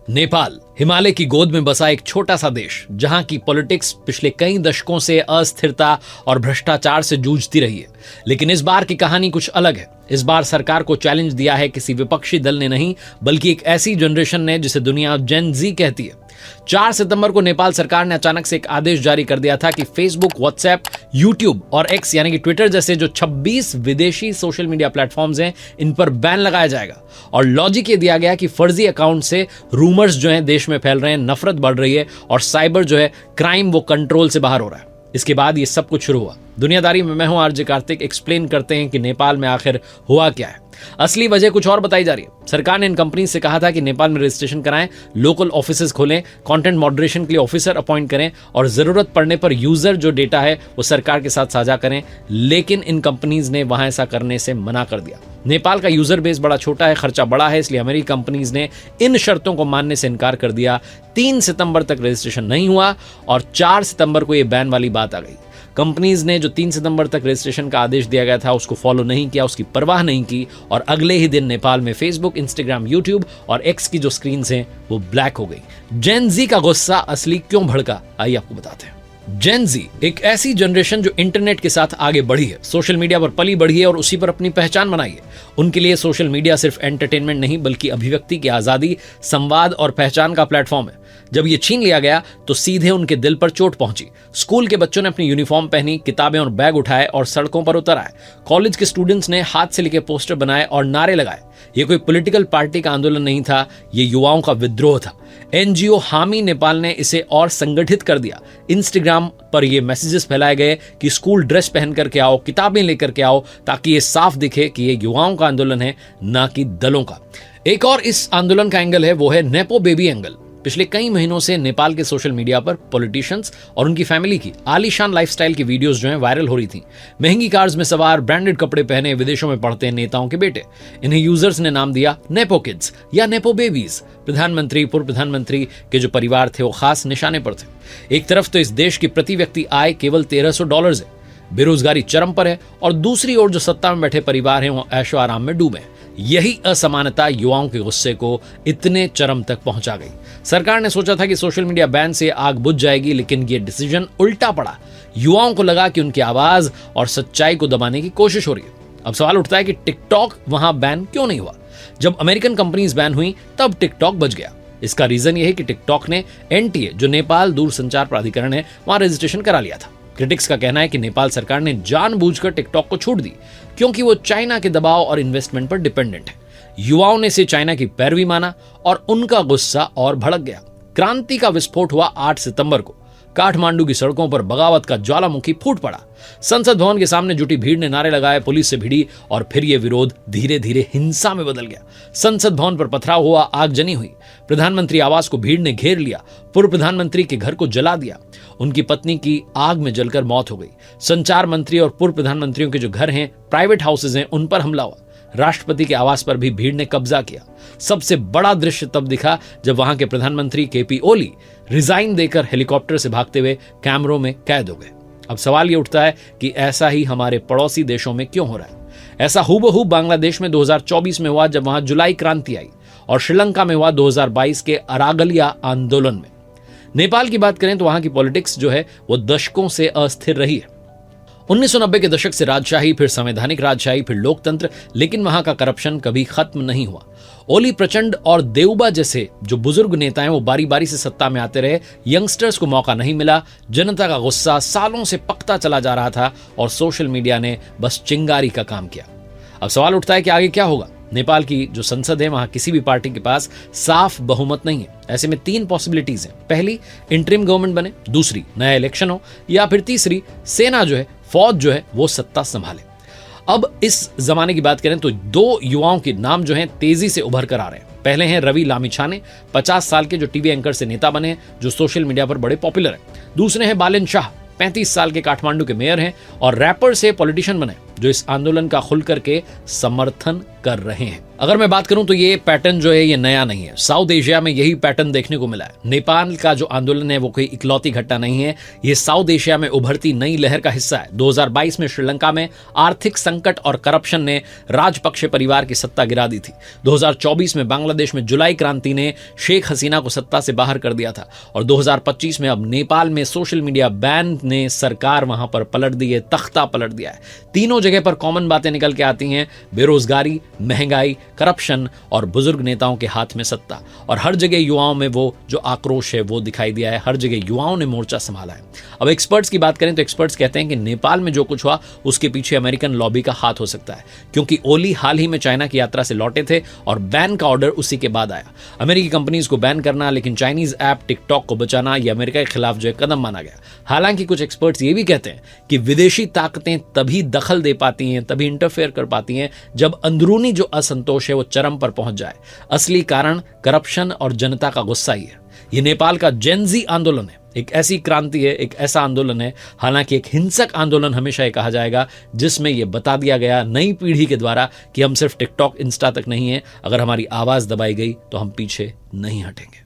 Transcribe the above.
नेपाल हिमालय की गोद में बसा एक छोटा सा देश, जहां की पॉलिटिक्स पिछले कई दशकों से अस्थिरता और भ्रष्टाचार से जूझती रही है। लेकिन इस बार की कहानी कुछ अलग है। इस बार सरकार को चैलेंज दिया है किसी विपक्षी दल ने नहीं, बल्कि एक ऐसी जनरेशन ने जिसे दुनिया जेन जी कहती है। 4 सितंबर को नेपाल सरकार ने अचानक से एक आदेश जारी कर दिया था कि फेसबुक, व्हाट्सएप, यूट्यूब और एक्स यानी कि ट्विटर जैसे जो 26 विदेशी सोशल मीडिया प्लेटफॉर्म्स हैं, इन पर बैन लगाया जाएगा। और लॉजिक ये दिया गया कि फर्जी अकाउंट से रूमर्स जो हैं देश में फैल रहे हैं, नफरत बढ़ रही है और साइबर जो है क्राइम वो कंट्रोल से बाहर हो रहा है। इसके बाद ये सब कुछ शुरू हुआ। दुनियादारी में मैं हूं आरजे कार्तिक। एक्सप्लेन करते हैं कि नेपाल में आखिर हुआ क्या है। असली वजह कुछ और बताई जा रही है। सरकार ने इन कंपनी से कहा था कि नेपाल में रजिस्ट्रेशन कराएं, लोकल ऑफिसेज खोलें, कंटेंट मॉडरेशन के लिए ऑफिसर अपॉइंट करें और जरूरत पड़ने पर यूजर जो डेटा है वो सरकार के साथ साझा करें। लेकिन इन कंपनीज ने वहां ऐसा करने से मना कर दिया। नेपाल का यूजर बेस बड़ा छोटा है, खर्चा बड़ा है, इसलिए अमेरिकी कंपनीज ने इन शर्तों को मानने से इनकार कर दिया। 3 सितंबर तक रजिस्ट्रेशन नहीं हुआ और 4 सितंबर को यह बैन वाली बात आ गई। कंपनीज ने जो 3 सितंबर तक रजिस्ट्रेशन का आदेश दिया गया था उसको फॉलो नहीं किया, उसकी परवाह नहीं की और अगले ही दिन नेपाल में फेसबुक, इंस्टाग्राम, यूट्यूब और एक्स की जो स्क्रीन्स हैं वो ब्लैक हो गई। जेन जी का गुस्सा असली क्यों भड़का, आइए आपको बताते हैं। जेन जी एक ऐसी जनरेशन जो इंटरनेट के साथ आगे बढ़ी है, सोशल मीडिया पर पली बढ़ी है और उसी पर अपनी पहचान बनाई है। उनके लिए सोशल मीडिया सिर्फ एंटरटेनमेंट नहीं बल्कि अभिव्यक्ति की आजादी, संवाद और पहचान का प्लेटफॉर्म है। जब ये छीन लिया गया तो सीधे उनके दिल पर चोट पहुंची। स्कूल के बच्चों ने अपनी यूनिफॉर्म पहनी, किताबें और बैग उठाए और सड़कों पर उतर आए। कॉलेज के स्टूडेंट्स ने हाथ से लिखे पोस्टर बनाए और नारे लगाए। ये कोई पॉलिटिकल पार्टी का आंदोलन नहीं था, ये युवाओं का विद्रोह था। एनजीओ हामी नेपाल ने इसे और संगठित कर दिया। इंस्टाग्राम पर ये मैसेजेस फैलाए गए कि स्कूल ड्रेस पहन करके आओ, किताबें लेकर के आओ, ताकि ये साफ दिखे कि ये युवाओं का आंदोलन है, ना कि दलों का। एक और इस आंदोलन का एंगल है, वो है नेपो बेबी एंगल। पिछले कई महीनों से नेपाल के सोशल मीडिया पर पॉलिटिशियंस और उनकी फैमिली की आलीशान लाइफस्टाइल की वीडियोस जो हैं वायरल हो रही थी। महंगी कार्स में सवार, ब्रांडेड कपड़े पहने, विदेशों में पढ़ते नेताओं के बेटे। इन्हें यूजर्स ने नाम दिया नेपो किड्स या नेपो बेबीज। प्रधानमंत्री, पूर्व प्रधानमंत्री के जो परिवार थे वो खास निशाने पर थे। एक तरफ तो इस देश की प्रति व्यक्ति आय केवल $1300 है, बेरोजगारी चरम पर है और दूसरी ओर जो सत्ता में बैठे परिवार हैं वो ऐशो आराम में डूबे हैं। यही असमानता युवाओं के गुस्से को इतने चरम तक पहुंचा गई। सरकार ने सोचा था कि सोशल मीडिया बैन से आग बुझ जाएगी, लेकिन यह डिसीजन उल्टा पड़ा। युवाओं को लगा कि उनकी आवाज और सच्चाई को दबाने की कोशिश हो रही है। अब सवाल उठता है कि टिकटॉक वहां बैन क्यों नहीं हुआ? जब अमेरिकन कंपनीज बैन हुई तब टिकटॉक बच गया। इसका रीजन यह है कि टिकटॉक ने एनटीए, जो नेपाल दूरसंचार प्राधिकरण है, वहां रजिस्ट्रेशन करा लिया था। क्रिटिक्स का कहना है कि नेपाल सरकार ने जानबूझकर टिकटॉक को छूट दी, क्योंकि वो चाइना के दबाव और इन्वेस्टमेंट पर डिपेंडेंट है। युवाओं ने इसे चाइना की पैरवी माना और उनका गुस्सा और भड़क गया। क्रांति का विस्फोट हुआ 8 सितंबर को। काठमांडू की सड़कों पर बगावत का ज्वालामुखी फूट पड़ा। संसद भवन के सामने जुटी भीड़ ने नारे लगाए, पुलिस से भिड़ी और फिर यह विरोध धीरे धीरे हिंसा में बदल गया। संसद भवन पर पथराव हुआ, आगजनी हुई। प्रधानमंत्री आवास को भीड़ ने घेर लिया। पूर्व प्रधानमंत्री के घर को जला दिया। उनकी पत्नी की आग में जलकर मौत हो गई। संचार मंत्री और पूर्व प्रधानमंत्रियों के जो घर हैं, प्राइवेट हाउसेज हैं, उन पर हमला हुआ। राष्ट्रपति के आवास पर भी भीड़ ने कब्जा किया। सबसे बड़ा दृश्य तब दिखा जब वहां के प्रधानमंत्री केपी ओली रिजाइन देकर हेलीकॉप्टर से भागते हुए कैमरों में कैद हो गए। अब सवाल ये उठता है कि ऐसा ही हमारे पड़ोसी देशों में क्यों हो रहा है? ऐसा हूबहू बांग्लादेश में 2024 में हुआ जब वहां जुलाई क्रांति आई, और श्रीलंका में हुआ 2022 के अरागलिया आंदोलन में। नेपाल की बात करें तो वहां की पॉलिटिक्स जो है वो दशकों से अस्थिर रही है। 1990 के दशक से राजशाही, फिर संवैधानिक राजशाही, फिर लोकतंत्र, लेकिन वहां का करप्शन कभी खत्म नहीं हुआ। ओली प्रचंड और देउबा जैसे जो बुजुर्ग नेता हैं वो बारी बारी से सत्ता में आते रहे। यंगस्टर्स को मौका नहीं मिला। जनता का गुस्सा सालों से पकता चला जा रहा था और सोशल मीडिया ने बस चिंगारी का काम किया। अब सवाल उठता है कि आगे क्या होगा? नेपाल की जो संसद है वहां किसी भी पार्टी के पास साफ बहुमत नहीं है। ऐसे में 3 पॉसिबिलिटीज हैं। पहली, इंटरिम गवर्नमेंट बने। दूसरी, नया इलेक्शन हो। या फिर तीसरी, सेना जो है, फौज जो है वो सत्ता संभाले। अब इस जमाने की बात करें तो 2 युवाओं के नाम जो हैं तेजी से उभर कर आ रहे हैं। पहले हैं रवि लामिछाने, 50 साल के, जो टीवी एंकर से नेता बने, जो सोशल मीडिया पर बड़े पॉपुलर हैं। दूसरे हैं बालेन शाह, 35 साल के, काठमांडू के मेयर हैं और रैपर से पॉलिटिशियन बने, जो इस आंदोलन का खुल करके समर्थन कर रहे हैं। अगर मैं बात करूं तो ये पैटर्न जो है ये नया नहीं है, साउथ एशिया में यही पैटर्न देखने को मिला है। नेपाल का जो आंदोलन है वो कोई इकलौती घटना नहीं है, ये साउथ एशिया में उभरती नई लहर का हिस्सा है। 2022 में श्रीलंका में आर्थिक संकट और करप्शन ने राजपक्षे परिवार की सत्ता गिरा दी थी। 2024 में बांग्लादेश में जुलाई क्रांति ने शेख हसीना को सत्ता से बाहर कर दिया था और 2025 में अब नेपाल में सोशल मीडिया बैन ने सरकार वहां पर पलट दी है, तख्ता पलट दिया है। तीनों जगह पर कॉमन बातें निकल के आती हैं, बेरोजगारी, महंगाई, करप्शन और बुजुर्ग नेताओं के हाथ में सत्ता। और हर जगह युवाओं में वो जो आक्रोश है वो दिखाई दिया है, हर जगह युवाओं ने मोर्चा संभाला है। अब एक्सपर्ट्स की बात करें तो एक्सपर्ट्स कहते हैं कि नेपाल में जो कुछ हुआ उसके पीछे अमेरिकन लॉबी का हाथ हो सकता है, क्योंकि ओली हाल ही में चाइना की यात्रा से लौटे थे और बैन का ऑर्डर उसी के बाद आया। अमेरिकी कंपनीज को बैन करना, लेकिन चाइनीज ऐप टिकटॉक को बचाना ये अमेरिका के खिलाफ जो है कदम माना गया। हालांकि कुछ एक्सपर्ट्स ये भी कहते हैं कि विदेशी ताकतें तभी दखल दे पाती हैं, तभी इंटरफेयर कर पाती हैं जब अंदरूनी जो असंतोष है वो चरम पर पहुंच जाए। असली कारण करप्शन और जनता का गुस्सा ही है। ये नेपाल का जेनजी आंदोलन है, एक ऐसी क्रांति है, एक ऐसा आंदोलन है, हालांकि एक हिंसक आंदोलन हमेशा ये कहा जाएगा, जिसमें ये बता दिया गया नई पीढ़ी के द्वारा कि हम सिर्फ टिकटॉक, इंस्टा तक नहीं है, अगर हमारी आवाज दबाई गई तो हम पीछे नहीं हटेंगे।